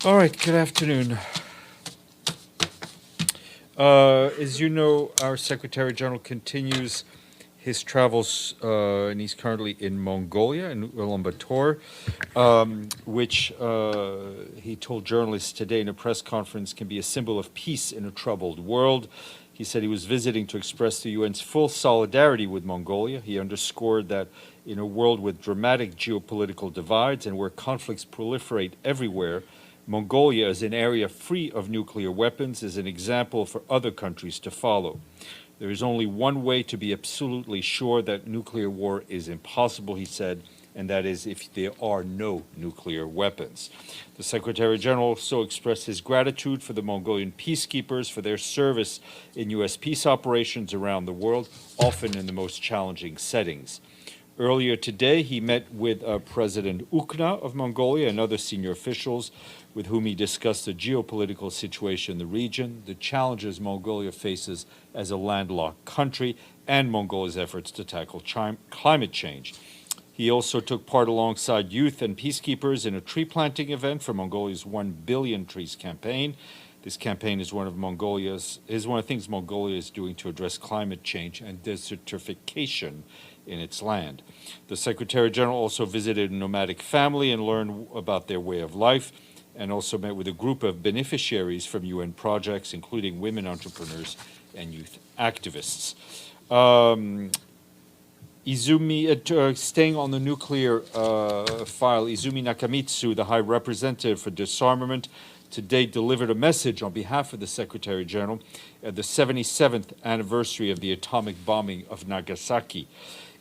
All right, good afternoon. As you know, our Secretary General continues his travels, and he's currently in Mongolia, in Ulaanbaatar, which he told journalists today in a press conference can be a symbol of peace in a troubled world. He said he was visiting to express the UN's full solidarity with Mongolia. He underscored that in a world with dramatic geopolitical divides and where conflicts proliferate everywhere, Mongolia, as an area free of nuclear weapons, is an example for other countries to follow. There is only one way to be absolutely sure that nuclear war is impossible, he said, and that is if there are no nuclear weapons. The Secretary General also expressed his gratitude for the Mongolian peacekeepers for their service in U.S. peace operations around the world, often in the most challenging settings. Earlier today, he met with President Ukna of Mongolia and other senior officials with whom he discussed the geopolitical situation in the region, the challenges Mongolia faces as a landlocked country, and Mongolia's efforts to tackle climate change. He also took part alongside youth and peacekeepers in a tree planting event for Mongolia's 1 billion trees campaign. This campaign is one of the things Mongolia is doing to address climate change and desertification in its land. The Secretary General also visited a nomadic family and learned about their way of life, and also met with a group of beneficiaries from UN projects, including women entrepreneurs and youth activists. Staying on the nuclear file, Izumi Nakamitsu, the High Representative for Disarmament, today delivered a message on behalf of the Secretary General at the 77th anniversary of the atomic bombing of Nagasaki.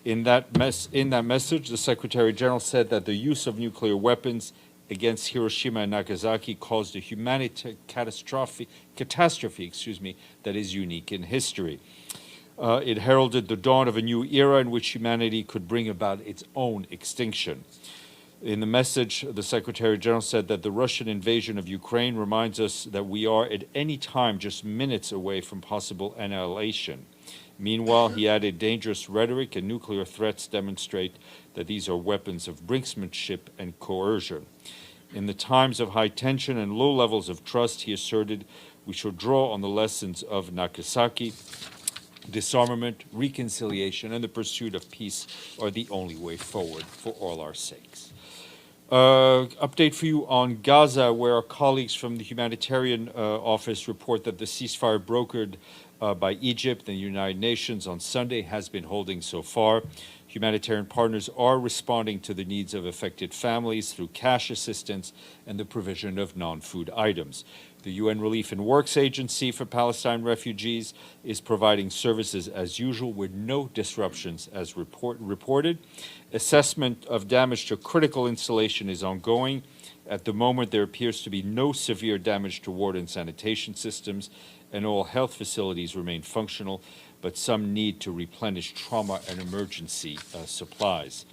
In that message, the Secretary General said that the use of nuclear weapons against Hiroshima and Nagasaki caused a humanitarian catastrophe that is unique in history. It heralded the dawn of a new era in which humanity could bring about its own extinction. In the message, the Secretary General said that the Russian invasion of Ukraine reminds us that we are at any time just minutes away from possible annihilation. Meanwhile, he added, dangerous rhetoric and nuclear threats demonstrate that these are weapons of brinksmanship and coercion. In the times of high tension and low levels of trust, he asserted, we should draw on the lessons of Nagasaki. Disarmament, reconciliation, and the pursuit of peace are the only way forward for all our sakes. Update for you on Gaza, where our colleagues from the Humanitarian Office report that the ceasefire brokered by Egypt and the United Nations on Sunday has been holding so far. Humanitarian partners are responding to the needs of affected families through cash assistance and the provision of non-food items. The UN Relief and Works Agency for Palestine refugees is providing services as usual with no disruptions as reported. Assessment of damage to critical installation is ongoing. At the moment, there appears to be no severe damage to water and sanitation systems, and all health facilities remain functional, but some need to replenish trauma and emergency supplies.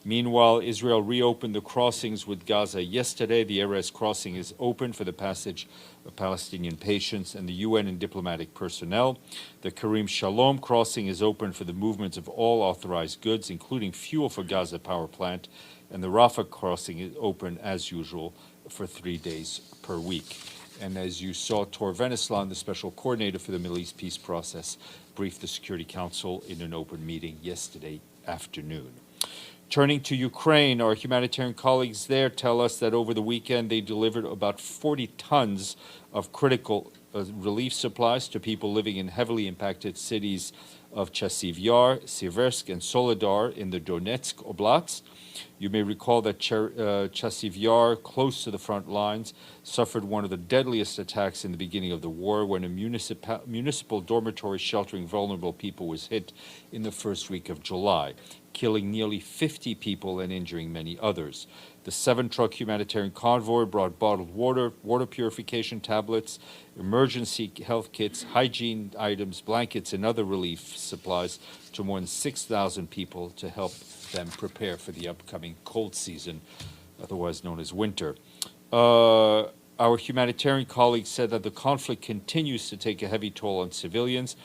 Meanwhile, Israel reopened the crossings with Gaza yesterday. The Erez crossing is open for the passage of Palestinian patients and the UN and diplomatic personnel. The Karim Shalom crossing is open for the movement of all authorized goods, including fuel for Gaza power plant, and the Rafah crossing is open as usual for 3 days per week. And as you saw, Tor Venislan, the special coordinator for the Middle East peace process, briefed the Security Council in an open meeting yesterday afternoon. Turning to Ukraine, our humanitarian colleagues there tell us that over the weekend they delivered about 40 tons of critical relief supplies to people living in heavily impacted cities of Chasiv Yar, Siversk, and Soledar in the Donetsk Oblast. You may recall that Chasiv Yar, close to the front lines, suffered one of the deadliest attacks in the beginning of the war when a municipal dormitory sheltering vulnerable people was hit in the first week of July, killing nearly 50 people and injuring many others. The 7-truck humanitarian convoy brought bottled water, water purification tablets, emergency health kits, hygiene items, blankets, and other relief supplies to more than 6,000 people to help them prepare for the upcoming cold season, otherwise known as winter. Our humanitarian colleagues said that the conflict continues to take a heavy toll on civilians,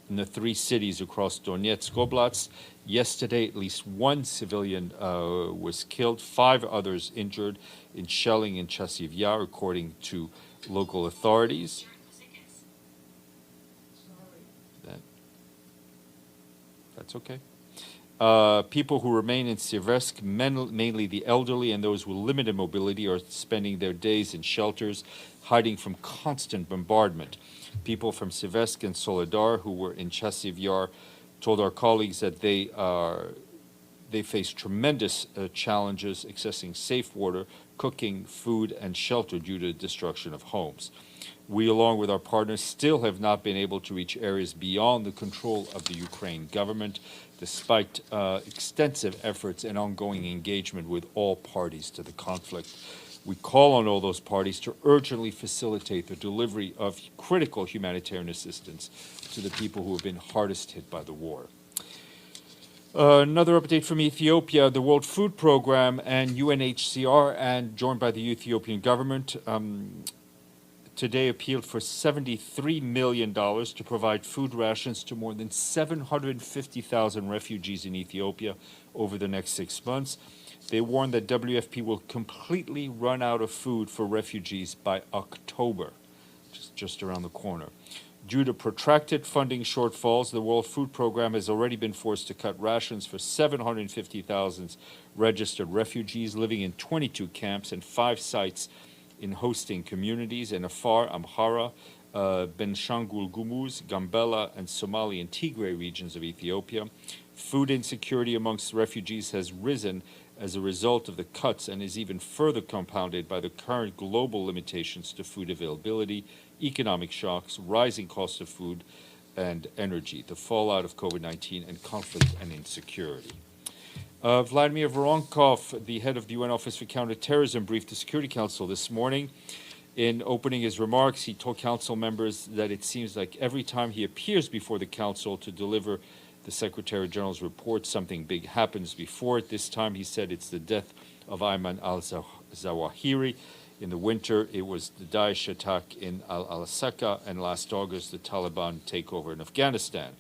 in the 3 cities across Donetsk Oblast. Yesterday, at least 1 civilian was killed, 5 others injured in shelling in Chasiv Yar, according to local authorities. That's okay. People who remain in Seversk, mainly the elderly and those with limited mobility, are spending their days in shelters, hiding from constant bombardment. People from Seversk and Soledar who were in Chasiv Yar told our colleagues that they face tremendous challenges accessing safe water, cooking, food, and shelter due to the destruction of homes. We, along with our partners, still have not been able to reach areas beyond the control of the Ukraine government, despite extensive efforts and ongoing engagement with all parties to the conflict. We call on all those parties to urgently facilitate the delivery of critical humanitarian assistance to the people who have been hardest hit by the war. Another update from Ethiopia: the World Food Programme and UNHCR, and joined by the Ethiopian government, today appealed for $73 million to provide food rations to more than 750,000 refugees in Ethiopia over the next 6 months. They warn that WFP will completely run out of food for refugees by October, just around the corner. Due to protracted funding shortfalls, the World Food Programme has already been forced to cut rations for 750,000 registered refugees living in 22 camps and 5 sites in hosting communities in Afar, Amhara, Benishangul Gumuz, Gambela, and Somali and Tigray regions of Ethiopia. Food insecurity amongst refugees has risen as a result of the cuts and is even further compounded by the current global limitations to food availability, economic shocks, rising cost of food and energy, the fallout of COVID-19, and conflict and insecurity. Vladimir Voronkov, the head of the UN Office for Counterterrorism, briefed the Security Council this morning. In opening his remarks, he told Council members that it seems like every time he appears before the Council to deliver the Secretary General's report, something big happens before it. This time, he said, it's the death of Ayman al-Zawahiri. In the winter, it was the Daesh attack in al-Asaka, and last August, the Taliban takeover in Afghanistan.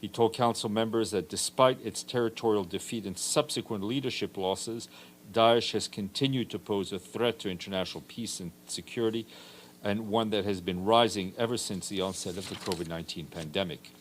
He told Council members that despite its territorial defeat and subsequent leadership losses, Daesh has continued to pose a threat to international peace and security, and one that has been rising ever since the onset of the COVID-19 pandemic.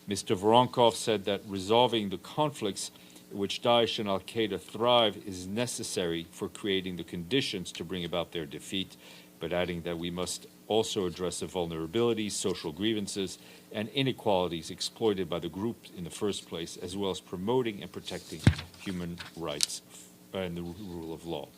Mr. Voronkov said that resolving the conflicts in which Daesh and al-Qaeda thrive is necessary for creating the conditions to bring about their defeat, but adding that we must also address the vulnerabilities, social grievances, and inequalities exploited by the group in the first place, as well as promoting and protecting human rights and the rule of law.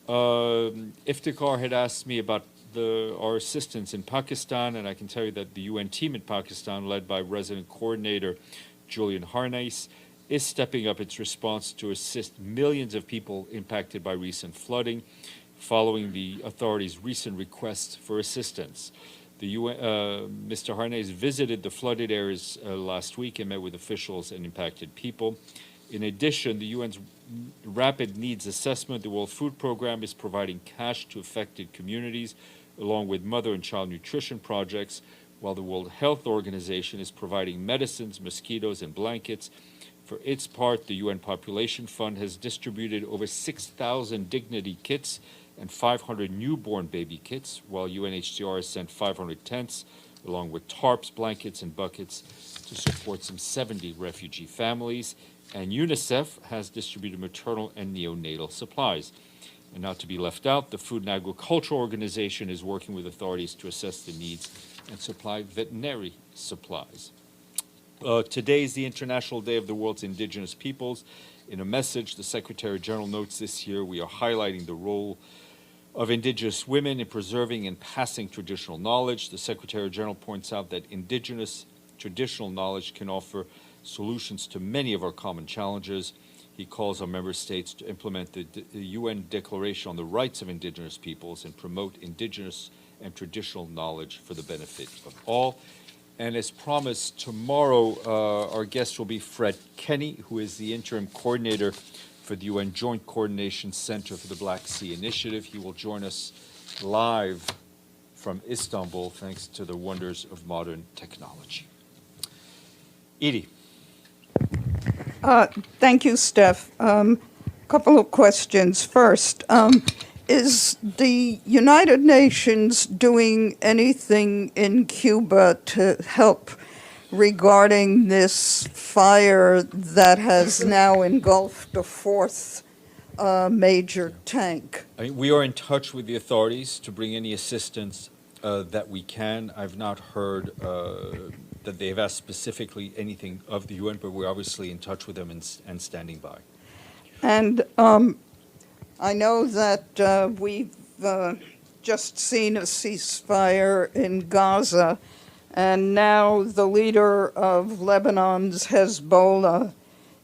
Iftikhar had asked me about our assistance in Pakistan, and I can tell you that the UN team in Pakistan, led by resident coordinator Julian Harnais, is stepping up its response to assist millions of people impacted by recent flooding, following the authorities' recent requests for assistance. The UN, Mr. Harnais visited the flooded areas last week and met with officials and impacted people. In addition, the UN's Rapid Needs Assessment, the World Food Programme, is providing cash to affected communities, along with mother and child nutrition projects, while the World Health Organization is providing medicines, mosquitoes, and blankets. For its part, the UN Population Fund has distributed over 6,000 dignity kits and 500 newborn baby kits, while UNHCR has sent 500 tents, along with tarps, blankets, and buckets to support some 70 refugee families. And UNICEF has distributed maternal and neonatal supplies. And not to be left out, the Food and Agricultural Organization is working with authorities to assess the needs and supply veterinary supplies. Today is the International Day of the World's Indigenous Peoples. In a message, the Secretary General notes this year we are highlighting the role of Indigenous women in preserving and passing traditional knowledge. The Secretary General points out that Indigenous traditional knowledge can offer solutions to many of our common challenges. He calls on member states to implement the UN Declaration on the Rights of Indigenous Peoples and promote Indigenous and traditional knowledge for the benefit of all. And as promised, tomorrow our guest will be Fred Kenny, who is the interim coordinator for the UN Joint Coordination Center for the Black Sea Initiative. He will join us live from Istanbul, thanks to the wonders of modern technology. Edie. Thank you, Steph. Couple of questions. First, is the United Nations doing anything in Cuba to help regarding this fire that has now engulfed a fourth major tank? I mean, we are in touch with the authorities to bring any assistance that we can. I've not heard that they've asked specifically anything of the UN, but we're obviously in touch with them and standing by. And I know that we've just seen a ceasefire in Gaza, and now the leader of Lebanon's Hezbollah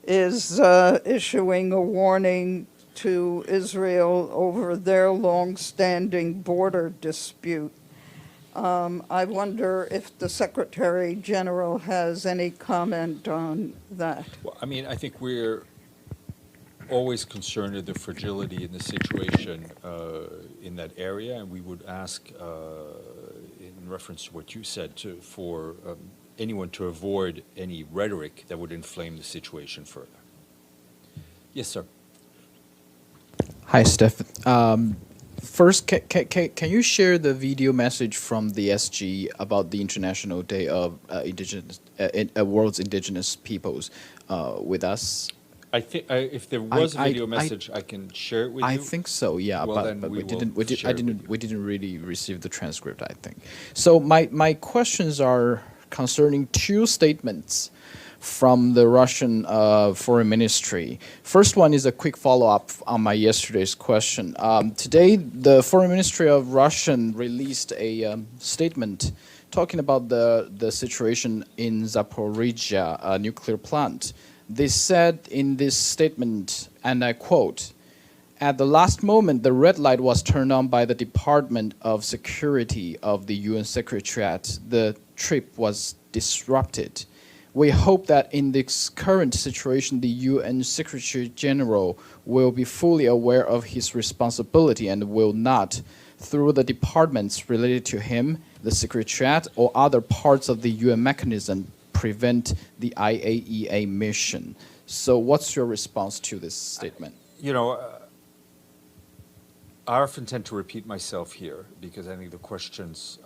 is issuing a warning to Israel over their long-standing border dispute. I wonder if the Secretary General has any comment on that. Well, I mean, I think we're always concerned of the fragility in the situation in that area, and we would ask, in reference to what you said, for anyone to avoid any rhetoric that would inflame the situation further. Yes, sir. Hi, Stéphane. First, can you share the video message from the SG about the International Day of World's Indigenous Peoples with us? I think if there was a video message, I can share it with you. I think so, yeah. Well, but we didn't really receive the transcript, I think. So my questions are concerning two statements from the Russian Foreign Ministry. First one is a quick follow-up on my yesterday's question. Today, the Foreign Ministry of Russian released a statement talking about the situation in Zaporizhzhia nuclear plant. They said in this statement, and I quote, "At the last moment, the red light was turned on by the Department of Security of the UN Secretariat. The trip was disrupted. We hope that in this current situation, the UN Secretary General will be fully aware of his responsibility and will not, through the departments related to him, the Secretariat, or other parts of the UN mechanism, prevent the IAEA mission." So what's your response to this statement? You know, I often tend to repeat myself here because I think the questions,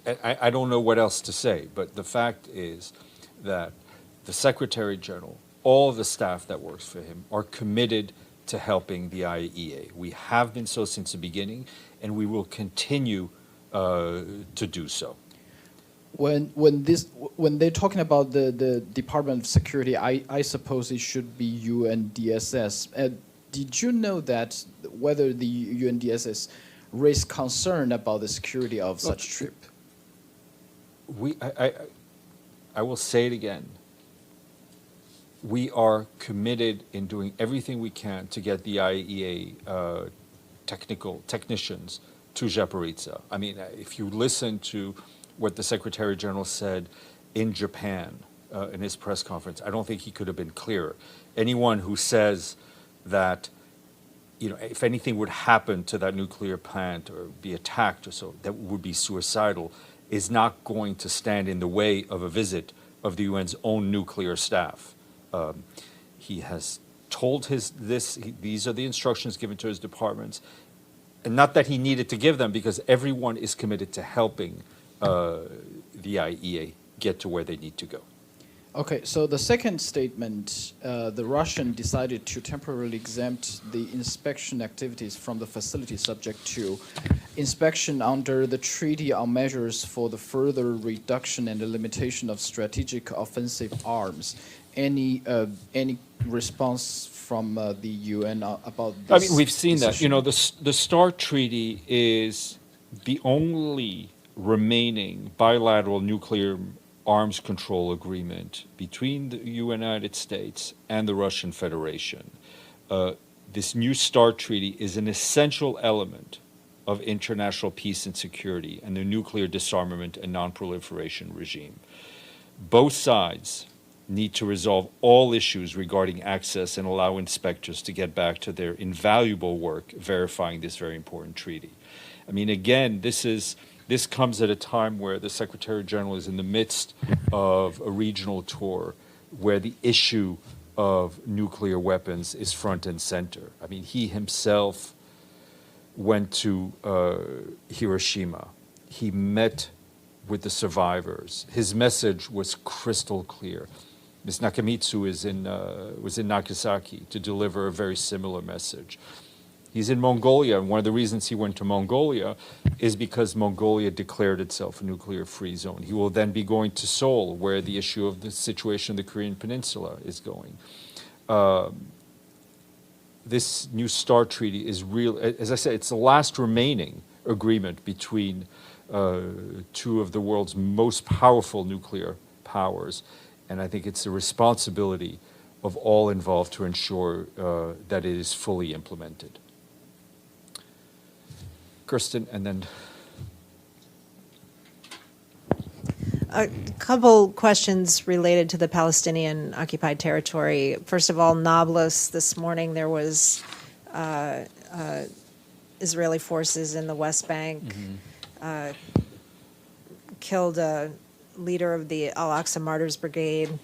I don't know what else to say, but the fact is that the Secretary General, all of the staff that works for him, are committed to helping the IAEA. We have been so since the beginning, and we will continue to do so. When they're talking about the Department of Security, I suppose it should be UNDSS. Did you know that whether the UNDSS raised concern about the security of such trip? I will say it again. We are committed in doing everything we can to get the IAEA technicians to Zaporizhzhia. I mean, if you listen to what the Secretary General said in Japan in his press conference, I don't think he could have been clearer. Anyone who says that, you know, if anything would happen to that nuclear plant or be attacked or so, that would be suicidal, is not going to stand in the way of a visit of the UN's own nuclear staff. He has told these are the instructions given to his departments, and not that he needed to give them, because everyone is committed to helping the IAEA get to where they need to go. Okay, so the second statement, the Russian decided to temporarily exempt the inspection activities from the facility subject to inspection under the Treaty on Measures for the Further Reduction and the Limitation of Strategic Offensive Arms. Any response from the UN about this? I mean, we've seen that. You know, the START Treaty is the only remaining bilateral nuclear arms control agreement between the United States and the Russian Federation. This new START Treaty is an essential element of international peace and security and the nuclear disarmament and non-proliferation regime. Both sides need to resolve all issues regarding access and allow inspectors to get back to their invaluable work verifying this very important treaty. I mean, again, this is This comes at a time where the Secretary General is in the midst of a regional tour where the issue of nuclear weapons is front and center. I mean, he himself went to Hiroshima. He met with the survivors. His message was crystal clear. Ms. Nakamitsu was in Nagasaki to deliver a very similar message. He's in Mongolia, and one of the reasons he went to Mongolia is because Mongolia declared itself a nuclear-free zone. He will then be going to Seoul, where the issue of the situation in the Korean Peninsula is going. This New START treaty is real. As I said, it's the last remaining agreement between two of the world's most powerful nuclear powers, and I think it's the responsibility of all involved to ensure that it is fully implemented. Kirsten, and then a couple questions related to the Palestinian occupied territory. First of all, Nablus, this morning there was Israeli forces in the West Bank killed a leader of the Al-Aqsa Martyrs Brigade.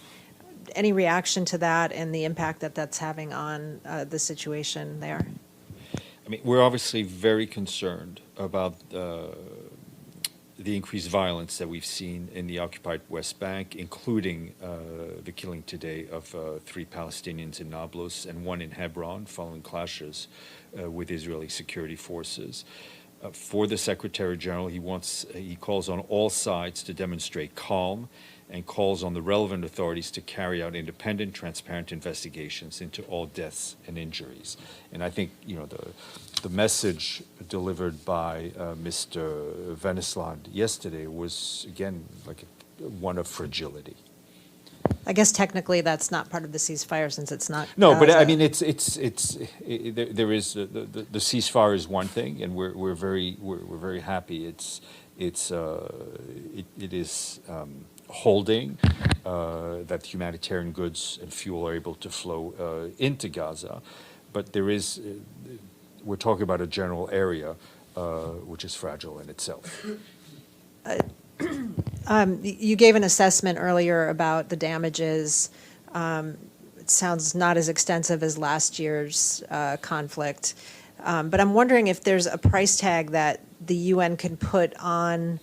Any reaction to that and the impact that that's having on the situation there? I mean, we're obviously very concerned about the increased violence that we've seen in the occupied West Bank, including the killing today of 3 Palestinians in Nablus and 1 in Hebron following clashes with Israeli security forces. For the Secretary General, he calls on all sides to demonstrate calm and calls on the relevant authorities to carry out independent, transparent investigations into all deaths and injuries. And I think, you know, the message delivered by Mr. Venesland yesterday was, again, like one of fragility. I guess technically that's not part of the ceasefire since it's not. No, but Gaza. I mean, there is the ceasefire is one thing, and we're very happy. It is holding that humanitarian goods and fuel are able to flow into Gaza, but there is we're talking about a general area which is fragile in itself. You gave an assessment earlier about the damages. It sounds not as extensive as last year's conflict, but I'm wondering if there's a price tag that the UN can put on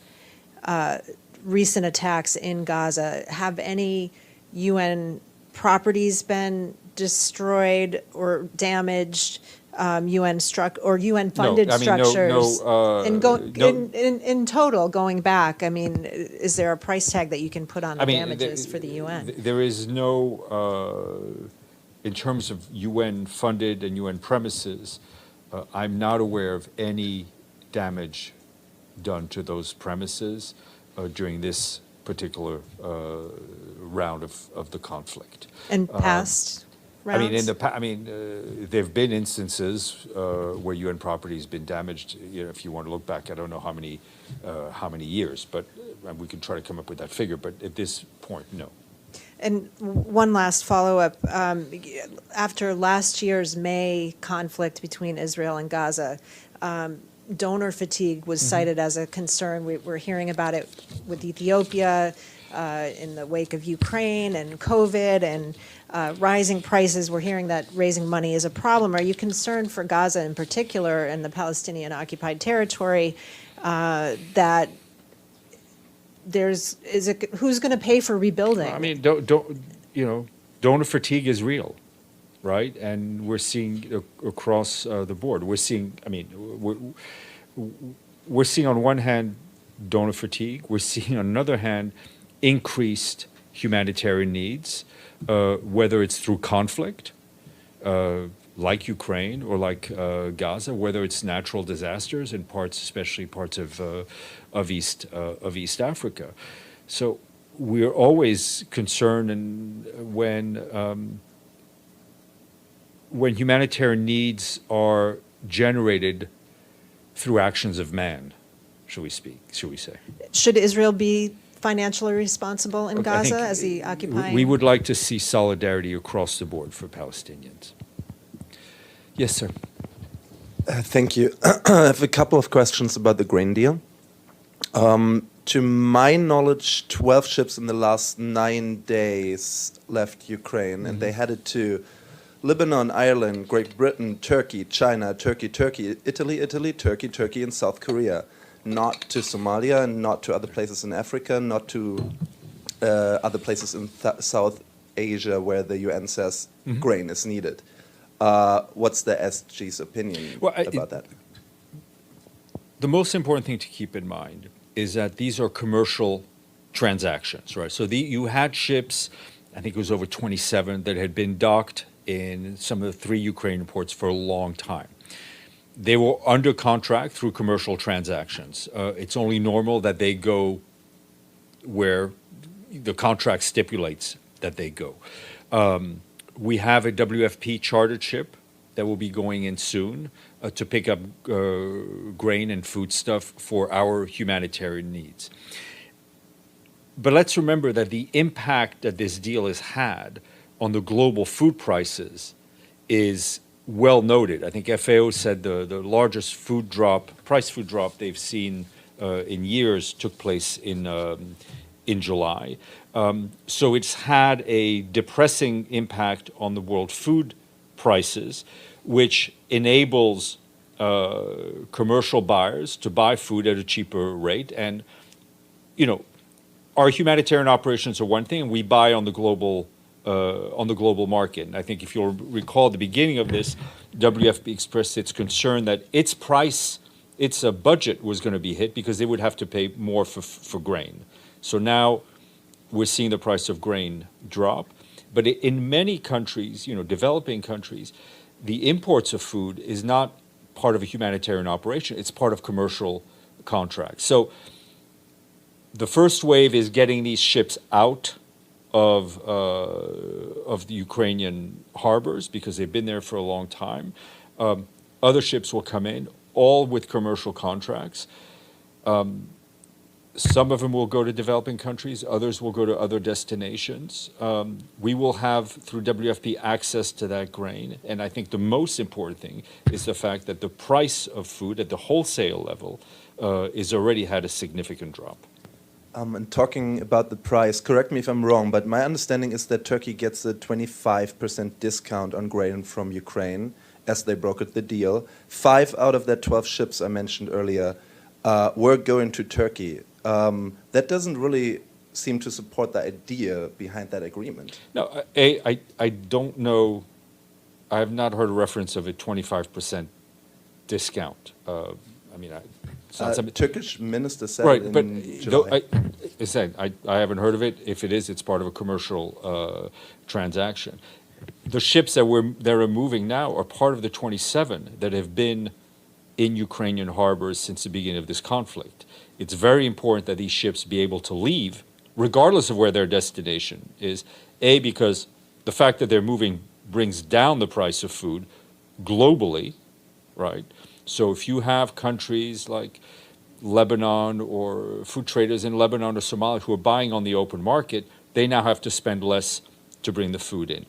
recent attacks in Gaza. Have any UN properties been destroyed or damaged? UN UN-funded structures. In total, going back, I mean, is there a price tag that you can put on the damages for the UN? There is no, in terms of UN-funded and UN premises, I'm not aware of any damage done to those premises during this particular round of the conflict. And past rounds? There have been instances where UN property has been damaged. You know, if you want to look back, I don't know how many years, but we can try to come up with that figure. But at this point, no. And one last follow-up. After last year's May conflict between Israel and Gaza, donor fatigue was cited as a concern. We're hearing about it with Ethiopia in the wake of Ukraine and COVID and rising prices. We're hearing that raising money is a problem. Are you concerned for Gaza in particular and the Palestinian occupied territory that who's going to pay for rebuilding? I mean, donor fatigue is real, right? And we're seeing across the board. We're seeing on one hand donor fatigue. We're seeing on another hand increased humanitarian needs, whether it's through conflict, like Ukraine or like Gaza, whether it's natural disasters in parts, especially parts of East Africa. So we're always concerned, and when humanitarian needs are generated through actions of man, should we say? Should Israel be financially responsible in Gaza as the occupying? We would like to see solidarity across the board for Palestinians. Yes, sir. Thank you. I have a couple of questions about the grain deal. To my knowledge, 12 ships in the last 9 days left Ukraine, and they headed to Lebanon, Ireland, Great Britain, Turkey, China, Turkey, Italy, Turkey, and South Korea. Not to Somalia, and not to other places in Africa, not to other places in South Asia where the UN says grain is needed. What's the SG's opinion about that? The most important thing to keep in mind is that these are commercial transactions, right? So you had ships, I think it was over 27, that had been docked in some of the 3 Ukrainian ports for a long time. They were under contract through commercial transactions. It's only normal that they go where the contract stipulates that they go. We have a WFP chartered ship that will be going in soon to pick up grain and foodstuff for our humanitarian needs. But let's remember that the impact that this deal has had on the global food prices is well noted. I think FAO said the largest price food drop they've seen in years took place in July. So it's had a depressing impact on the world food prices, which enables commercial buyers to buy food at a cheaper rate. And, you know, our humanitarian operations are one thing, and we buy on the global market. And I think if you'll recall at the beginning of this, WFP expressed its concern that its budget was going to be hit because they would have to pay more for grain. So now we're seeing the price of grain drop. But in many countries, you know, developing countries, the imports of food is not part of a humanitarian operation. It's part of commercial contracts. So the first wave is getting these ships out of the Ukrainian harbors because they've been there for a long time. Other ships will come in, all with commercial contracts. Some of them will go to developing countries, others will go to other destinations. We will have, through WFP, access to that grain. And I think the most important thing is the fact that the price of food at the wholesale level is already had a significant drop. And talking about the price, correct me if I'm wrong, but my understanding is that Turkey gets a 25% discount on grain from Ukraine as they brokered the deal. 5 out of that 12 ships I mentioned earlier were going to Turkey. That doesn't really seem to support the idea behind that agreement. No, I don't know. I have not heard a reference of a 25% discount. Turkish minister said right, in but July. I haven't heard of it. If it is, it's part of a commercial transaction. The ships that are moving now are part of the 27 that have been in Ukrainian harbors since the beginning of this conflict. It's very important that these ships be able to leave, regardless of where their destination is, because the fact that they're moving brings down the price of food globally, right? So if you have countries like Lebanon or food traders in Lebanon or Somalia who are buying on the open market, they now have to spend less to bring the food in.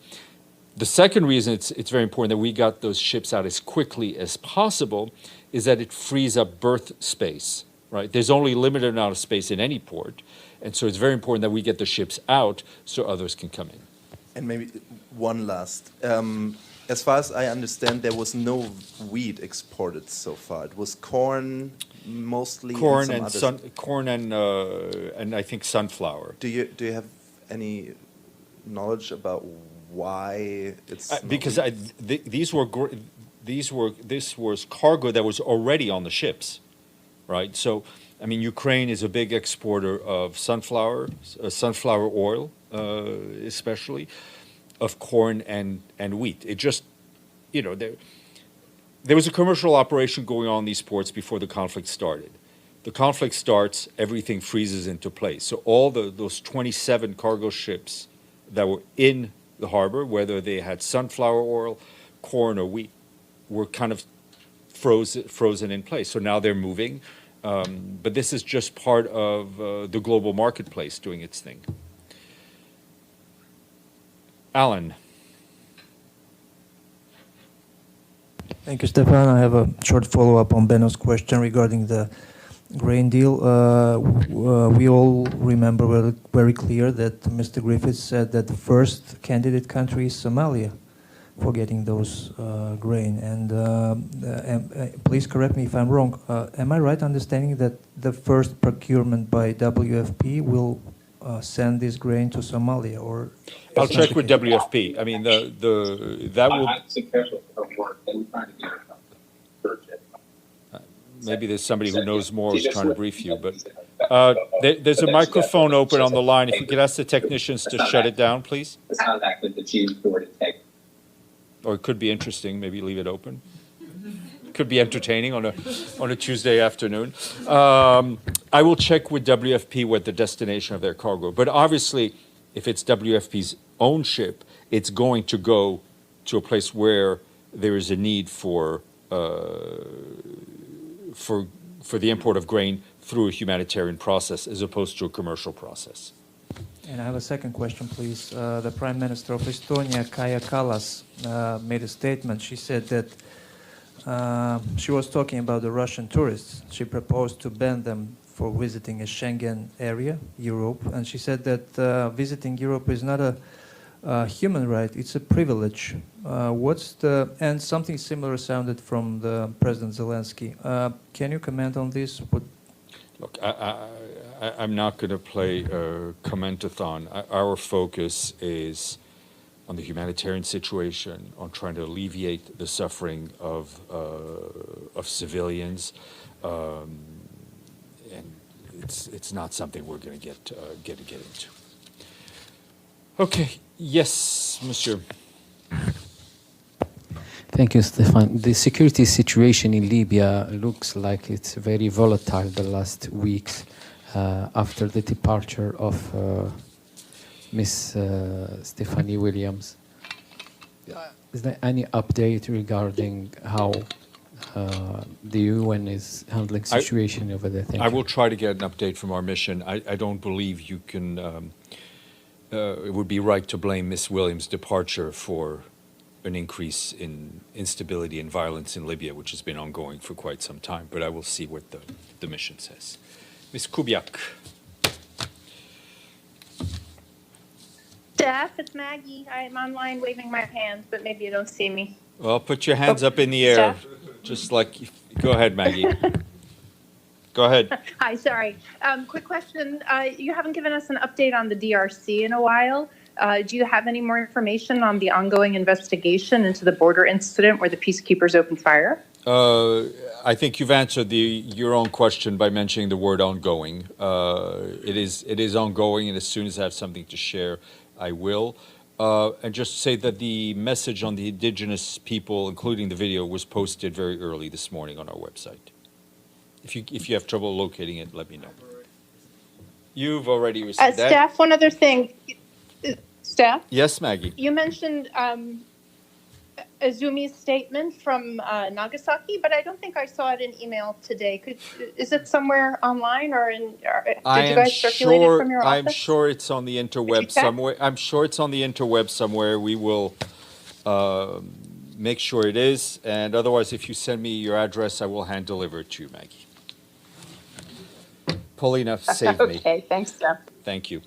The second reason it's very important that we got those ships out as quickly as possible is that it frees up berth space, right? There's only a limited amount of space in any port, and so it's very important that we get the ships out so others can come in. And maybe one last. As far as I understand, there was no wheat exported so far. It was corn mostly. Corn and I think sunflower. Do you have any knowledge about why it's because this was cargo that was already on the ships, right? So, I mean, Ukraine is a big exporter of sunflower oil, especially, of corn and wheat. It just, there was a commercial operation going on in these ports before the conflict started. The conflict starts, everything freezes into place. So all those 27 cargo ships that were in the harbor, whether they had sunflower oil, corn, or wheat, were kind of frozen in place. So now they're moving, but this is just part of the global marketplace doing its thing. Alan. Thank you, Stéphane. I have a short follow-up on Benno's question regarding the grain deal, we all remember very, very clear that Mr. Griffiths said that the first candidate country is Somalia for getting those grain. And please correct me if I'm wrong. Am I right understanding that the first procurement by WFP will send this grain to Somalia? Or I'll check with WFP. I mean, that will. Maybe there's somebody who knows more who's trying to brief you, but there's a microphone open on the line. If we could ask the technicians to shut it down, please. Or it could be interesting. Maybe leave it open. Could be entertaining on a Tuesday afternoon. I will check with WFP what the destination of their cargo. But obviously, if it's WFP's own ship, it's going to go to a place where there is a need for the import of grain through a humanitarian process as opposed to a commercial process. And I have a second question, please. The Prime Minister of Estonia, Kaja Kallas, made a statement. She said that she was talking about the Russian tourists. She proposed to ban them for visiting a Schengen area, Europe. And she said that visiting Europe is not a human right, it's a privilege. And something similar sounded from the President Zelensky. Can you comment on this? Look, I'm not going to play comment-a-thon. Our focus is on the humanitarian situation, on trying to alleviate the suffering of civilians, and it's not something we're going to get into. Okay. Yes, Monsieur. Thank you, Stéphane. The security situation in Libya looks like it's very volatile the last weeks after the departure of Miss Stephanie Williams. Is there any update regarding how the UN is handling situation over there? Thank I you. will try to get an update from our mission. I don't believe you can. It would be right to blame Miss Williams' departure for an increase in instability and violence in Libya, which has been ongoing for quite some time. But I will see what the mission says. Ms. Kubiak. Steph, it's Maggie. I'm online waving my hands, but maybe you don't see me. Well, put your hands up in the air, Steph? just like. Go ahead, Maggie. Go ahead. Hi, sorry. Quick question. You haven't given us an update on the DRC in a while. Do you have any more information on the ongoing investigation into the border incident where the peacekeepers opened fire? I think you've answered your own question by mentioning the word ongoing. It is ongoing, and as soon as I have something to share, I will. And just say that the message on the indigenous people, including the video, was posted very early this morning on our website. If you have trouble locating it, let me know. You've already received that. Steph, one other thing. Steph? Yes, Maggie. You mentioned Izumi's statement from Nagasaki, but I don't think I saw it in email today. Is it somewhere online or did you guys circulate it from your office? I'm sure it's on the interweb somewhere. I'm sure it's on the interweb somewhere. We will make sure it is, and otherwise, if you send me your address, I will hand deliver it to you, Maggie. Paulina, save me. Okay, thanks, Steph. Thank you.